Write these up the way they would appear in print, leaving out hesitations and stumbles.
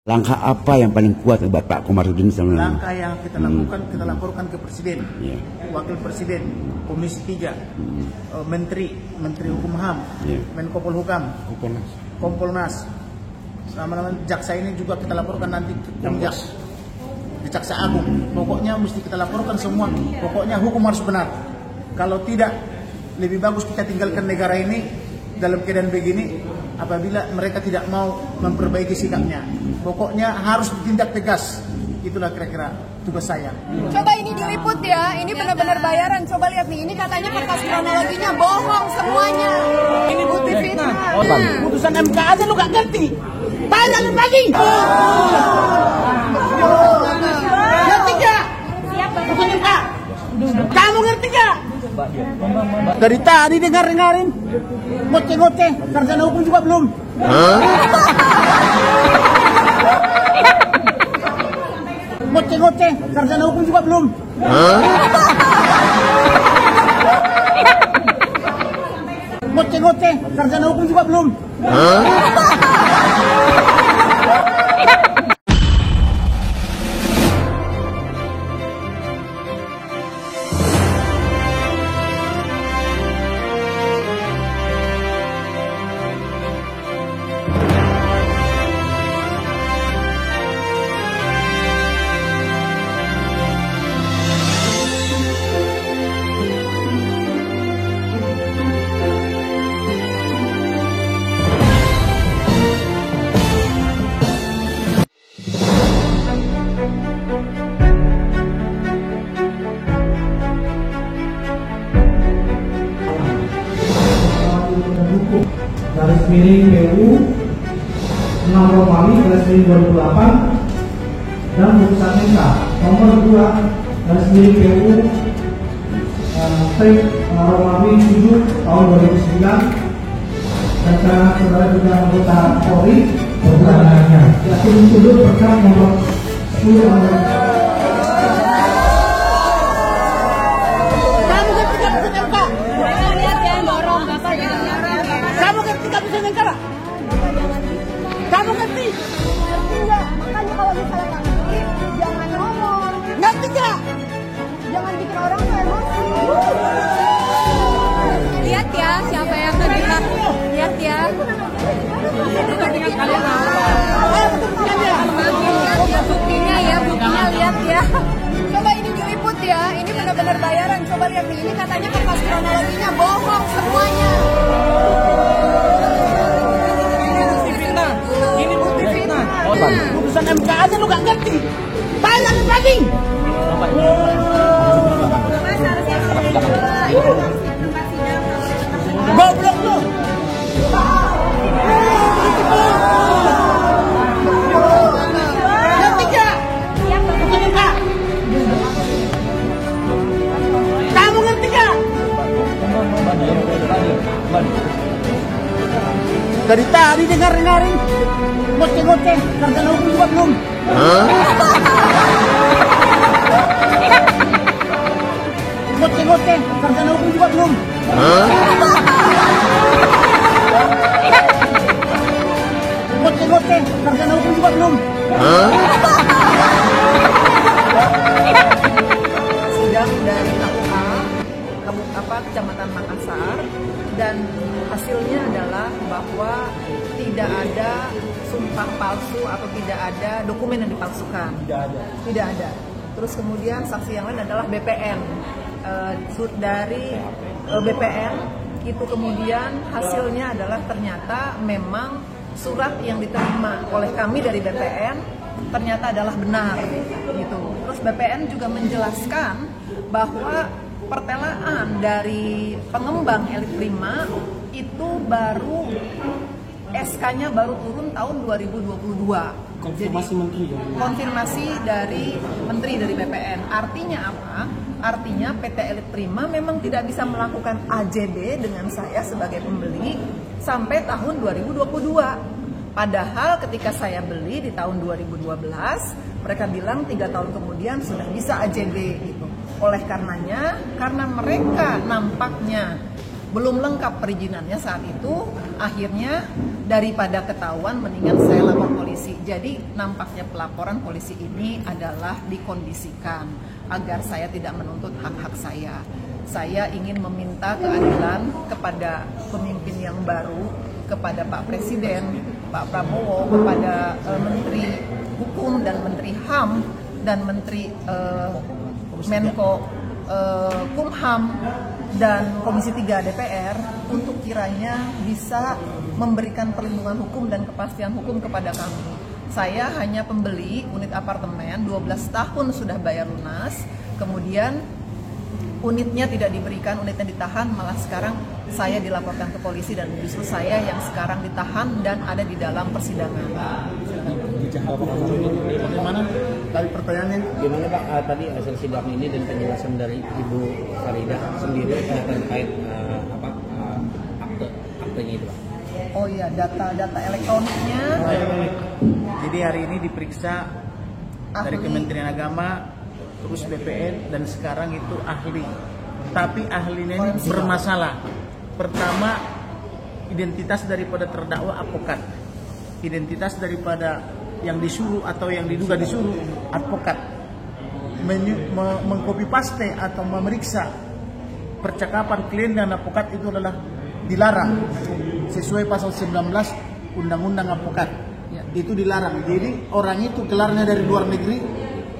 Langkah apa yang paling kuat Bapak Komarudin? Langkah yang kita lakukan, kita laporkan ke Presiden, Wakil Presiden, Komisi 3, Menteri Hukum HAM, Menko Polhukam, Kompolnas, sama jaksa ini juga kita laporkan nanti ke Komjas, di Jaksa Agung. Pokoknya mesti kita laporkan semua. Pokoknya hukum harus benar. Kalau tidak, lebih bagus kita tinggalkan negara ini dalam keadaan begini apabila mereka tidak mau memperbaiki sikapnya. Pokoknya harus ditindak tegas. Itulah kira-kira tugas saya. Coba ini diliput ya, ini benar-benar bayaran. Coba lihat nih, ini katanya kertas kronologinya bohong semuanya. Ini bukti fitnah. Putusan MK aja lu gak ngerti. Tanya lagi. Ngerti gak? Putusan MK. Kamu ngerti gak? Dari tadi dengarin. Ngoceh-ngoceh, sarjana hukum juga belum. Ngoceh-ngoceh, sarjana hukum juga belum. Ngoceh-ngoceh, sarjana hukum juga belum. Garis miring PU 6 Romawi garis miring 2008 dan putusan MK nomor 2 garis miring PU Romawi 7 tahun 2009 dan karena saudara juga anggota Polri perbuatannya yaitu dituduh perkara nomor 10 Kamu ngerti? Ngerti nggak? Makanya kalau misalnya nggak ngerti, jangan ngomong. Ngerti nggak? Jangan bikin orang tuh emosi. Lihat ya siapa yang terlihat. Lihat ya. Buktinya ya, buktinya lihat ya. Coba ini diliput ya, ini benar-benar bayaran. Coba lihat nih, ini katanya kertas kronologinya bohong semuanya. Putusan MK aja lu gak ngerti. Tanya lagi. Goblok lu. Ngerti gak? Putusan MK. Kamu ngerti gak? Dari tadi dengarin. Ngoceh-ngoceh, sarjana hukum juga belum. Ngoceh-ngoceh, sarjana hukum juga belum. Ngoceh-ngoceh, sarjana hukum juga belum. Sidang dari KUA Kecamatan Makassar, dan hasilnya adalah bahwa tidak ada sumpah palsu atau tidak ada dokumen yang dipalsukan. Tidak ada. Terus kemudian saksi yang lain adalah BPN. Dari BPN itu kemudian hasilnya adalah ternyata memang surat yang diterima oleh kami dari BPN ternyata adalah benar gitu. Terus BPN juga menjelaskan bahwa pertelaan dari pengembang Elit Prima itu baru SK-nya baru turun tahun 2022. konfirmasi menteri ya? Konfirmasi dari menteri dari BPN. Artinya apa? Artinya PT Elit Prima memang tidak bisa melakukan AJB dengan saya sebagai pembeli sampai tahun 2022. Padahal ketika saya beli di tahun 2012, mereka bilang 3 tahun kemudian sudah bisa AJB gitu. Oleh karenanya, karena mereka nampaknya belum lengkap perizinannya saat itu. Akhirnya daripada ketahuan mendingan saya lapor polisi. Jadi nampaknya pelaporan polisi ini adalah dikondisikan agar saya tidak menuntut hak-hak saya. Saya ingin meminta keadilan kepada pemimpin yang baru, kepada Pak Presiden, Pak Prabowo, kepada Menteri Hukum dan Menteri HAM dan Menteri Menko Kumham dan Komisi 3 DPR untuk kiranya bisa memberikan perlindungan hukum dan kepastian hukum kepada kami. Saya hanya pembeli unit apartemen, 12 tahun sudah bayar lunas, kemudian unitnya tidak diberikan, unitnya ditahan, malah sekarang saya dilaporkan ke polisi dan justru saya yang sekarang ditahan dan ada di dalam persidangan. Bagaimana dari pertanyaannya? Gimana Pak tadi hasil sidang ini dan penjelasan dari Ibu Faridah sendiri terkait aktenya itu Pak? Oh iya, data elektroniknya. Jadi hari ini diperiksa dari Kementerian Agama, terus BPN, dan sekarang itu ahli. Tapi ahlinya ini bermasalah. Pertama, identitas daripada terdakwa advokat. Identitas daripada yang disuruh atau yang diduga disuruh advokat. Mengcopy paste atau memeriksa percakapan klien dan advokat itu adalah dilarang sesuai pasal 19 Undang-Undang Advokat. Itu dilarang. Jadi orang itu gelarnya dari luar negeri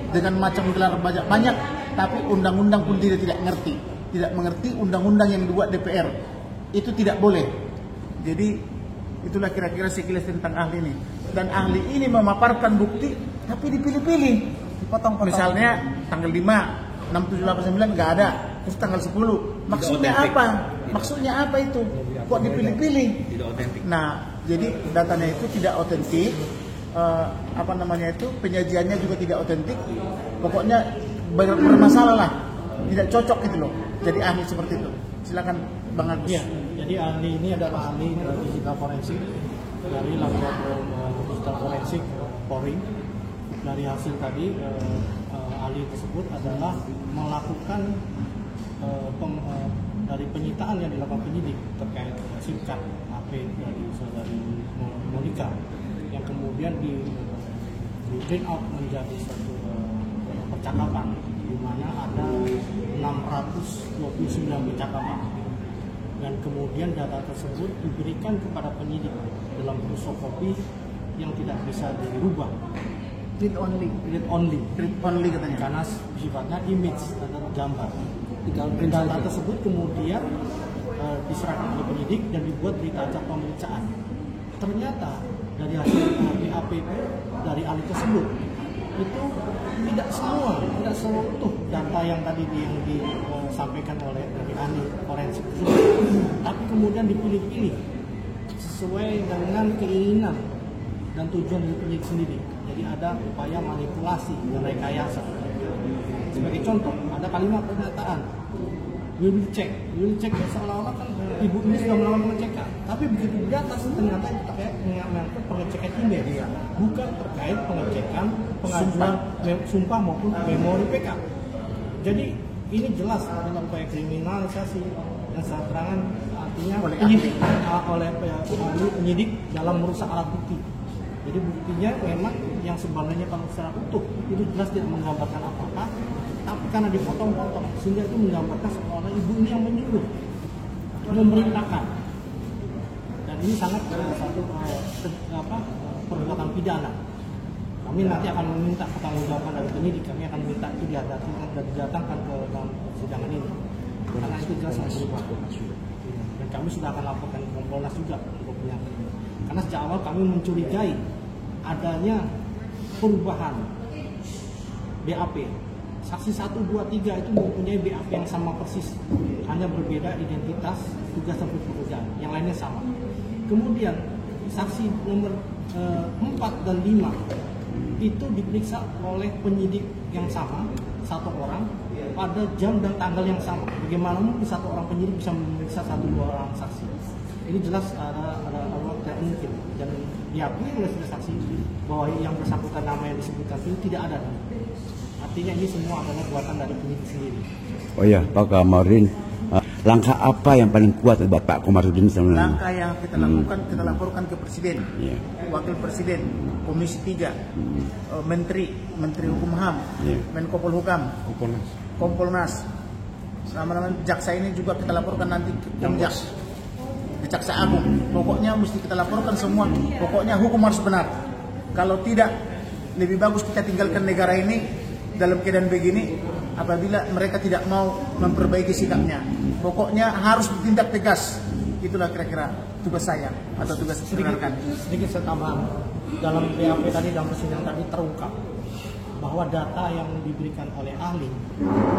dengan macam gelar banyak, tapi undang-undang pun tidak mengerti undang-undang yang dibuat DPR. Itu tidak boleh. Jadi itulah kira-kira sekilas tentang ahli ini. Dan ahli ini memaparkan bukti tapi dipilih-pilih. Dipotong-potong. Misalnya tanggal 5, 6, 7, 8, 9 nggak ada. Terus tanggal 10. Maksudnya apa? Maksudnya apa itu? Kok dipilih-pilih? Tidak otentik. Nah, jadi datanya itu tidak otentik. Penyajiannya juga tidak otentik. Pokoknya bermasalah lah. Tidak cocok gitu loh. Jadi ahli seperti itu. Silakan Bang Agus. Ya, jadi ahli ini adalah ahli digital forensik dari laboratorium digital forensik Polri. Dari hasil tadi ahli tersebut adalah melakukan dari penyitaan yang dilakukan penyidik terkait SIM card HP dari saudari Monica yang kemudian di print out menjadi satu percakapan di mana ada 629 percakapan, dan kemudian data tersebut diberikan kepada penyidik dalam bentuk soft copy yang tidak bisa dirubah. Read only katanya, karena sifatnya image atau gambar. Data tersebut kemudian diserahkan oleh penyidik dan dibuat berita acara pemeriksaan. Ternyata dari hasil BAP dari ahli tersebut itu tidak semua utuh data yang tadi yang disampaikan oleh dari ahli forensik tersebut, tapi kemudian dipilih-pilih sesuai dengan keinginan dan tujuan dari penyidik sendiri. Jadi ada upaya manipulasi dan rekayasa. Sebagai contoh, ada kalimat pernyataan we will check seolah-olah kan ibu ini sudah melakukan pengecekan, tapi begitu di atas ternyata itu terkait dengan pengecekan email, bukan terkait pengecekan pengajuan sumpah maupun memori PK. Jadi ini jelas adalah upaya kriminalisasi dan serangan, artinya oleh penyidik dalam merusak alat bukti. Jadi buktinya memang yang sebenarnya kalau secara utuh itu jelas tidak menggambarkan apa-apa, tapi karena dipotong-potong sehingga itu menggambarkan seolah ibu ini yang menyuruh, memerintahkan. Dan ini sangat satu perbuatan pidana. Kami nanti akan meminta pertanggungjawaban dari penyidik, kami akan minta itu didatangkan ke dalam persidangan ini, karena itu jelas berubah. Dan kami sudah akan laporkan ke Kompolnas juga untuk menyangkut ini. Karena sejak awal kami mencurigai adanya perubahan BAP. Saksi 1, 2, 3 itu mempunyai BAP yang sama persis, hanya berbeda identitas, tugas dan pekerjaan, yang lainnya sama. Kemudian saksi nomor 4 dan 5 itu diperiksa oleh penyidik yang sama, satu orang, pada jam dan tanggal yang sama. Bagaimana mungkin satu orang penyidik bisa memeriksa 1-2 orang saksi? Ini jelas ada tidak mungkin, dan diakui oleh saksi bahwa yang bersangkutan nama yang disebutkan itu tidak ada. Artinya ini semua adalah buatan dari penyidik sendiri. Oh ya, Pak Kamarudin, Langkah apa yang paling kuat buat Pak Komarudin sebenarnya? Langkah yang kita lakukan, kita laporkan ke Presiden, Wakil Presiden, Komisi 3, Menteri Hukum HAM, Menko Polhukam, Kompolnas, sama jaksa ini juga kita laporkan nanti ke Jaksa Agung. Pokoknya mesti kita laporkan semua. Pokoknya hukum harus benar. Kalau tidak, lebih bagus kita tinggalkan negara ini dalam keadaan begini apabila mereka tidak mau memperbaiki sikapnya. Pokoknya harus ditindak tegas. Itulah kira-kira tugas saya atau tugas rekan. Sedikit saya tambah. Dalam BAP tadi, dalam persidangan tadi terungkap bahwa data yang diberikan oleh ahli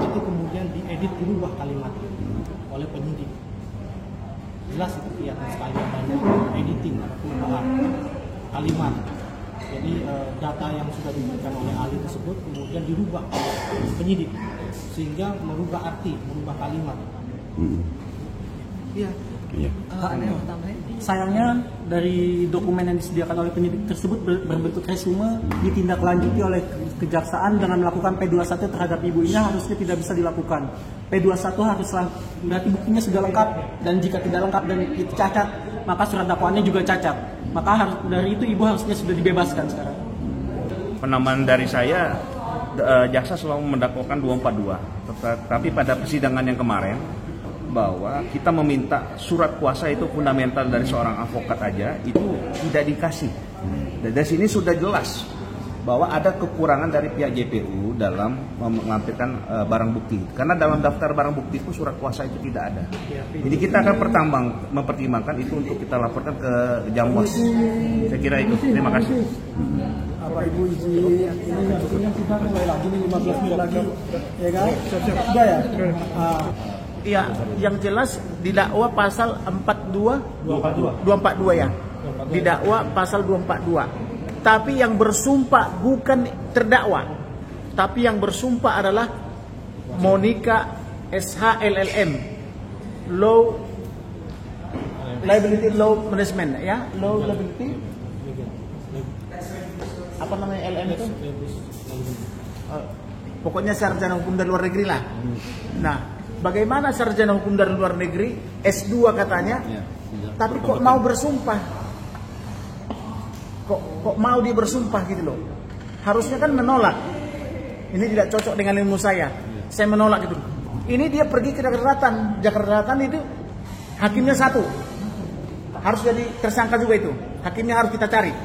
itu kemudian diedit, dirubah kalimat oleh penyidik. Jelas itu kelihatan sekali adanya editing atau perubahan kalimat. Jadi data yang sudah diberikan oleh ahli tersebut kemudian dirubah oleh penyidik sehingga merubah arti, merubah kalimat. Iya. Sayangnya dari dokumen yang disediakan oleh penyidik tersebut berbentuk resume, ditindaklanjuti oleh kejaksaan dengan melakukan P21 terhadap ibu ini harusnya tidak bisa dilakukan. P21 haruslah berarti buktinya sudah lengkap, dan jika tidak lengkap dan itu cacat, maka surat dakwaannya juga cacat. Maka dari itu ibu harusnya sudah dibebaskan sekarang. Penambahan dari saya, jaksa selalu mendakwakan 242, tapi pada persidangan yang kemarin bahwa kita meminta surat kuasa itu fundamental dari seorang advokat aja itu tidak dikasih. Dan dari sini sudah jelas bahwa ada kekurangan dari pihak JPU dalam mengampilkan barang bukti. Karena dalam daftar barang bukti itu surat kuasa itu tidak ada. Jadi kita akan mempertimbangkan itu untuk kita laporkan ke Jambos. Saya kira itu. Terima kasih. Apa Ibu izin ini sebetulnya kita mulai lagi nih 15 menit lagi, ya kan? Siap-siap sudah ya? Iya, yang jelas didakwa pasal 242 ya. Didakwa pasal 242. Tapi yang bersumpah bukan terdakwa. Tapi yang bersumpah adalah Monica SH LLM. Liability Law Management ya. Law Liability. Apa namanya LM itu? Pokoknya sarjana hukum dari luar negeri lah. Nah, bagaimana sarjana hukum dari luar negeri, S2 katanya, tapi kok mau bersumpah? Kok mau dia bersumpah gitu loh? Harusnya kan menolak. Ini tidak cocok dengan ilmu saya. Saya menolak gitu. Ini dia pergi ke Jakarta Selatan itu hakimnya satu. Harus jadi tersangka juga itu. Hakimnya harus kita cari.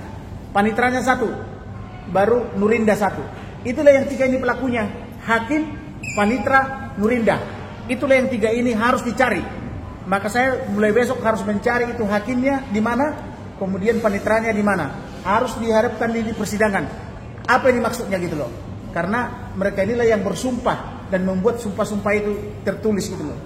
Panitranya satu. Baru Nurinda satu. Itulah yang tiga ini pelakunya. Hakim, panitra, Nurinda. Itulah yang tiga ini harus dicari. Maka saya mulai besok harus mencari itu hakimnya di mana, kemudian panitranya di mana. Harus diharapkan di persidangan. Apa ini maksudnya gitu loh. Karena mereka inilah yang bersumpah dan membuat sumpah-sumpah itu tertulis gitu loh.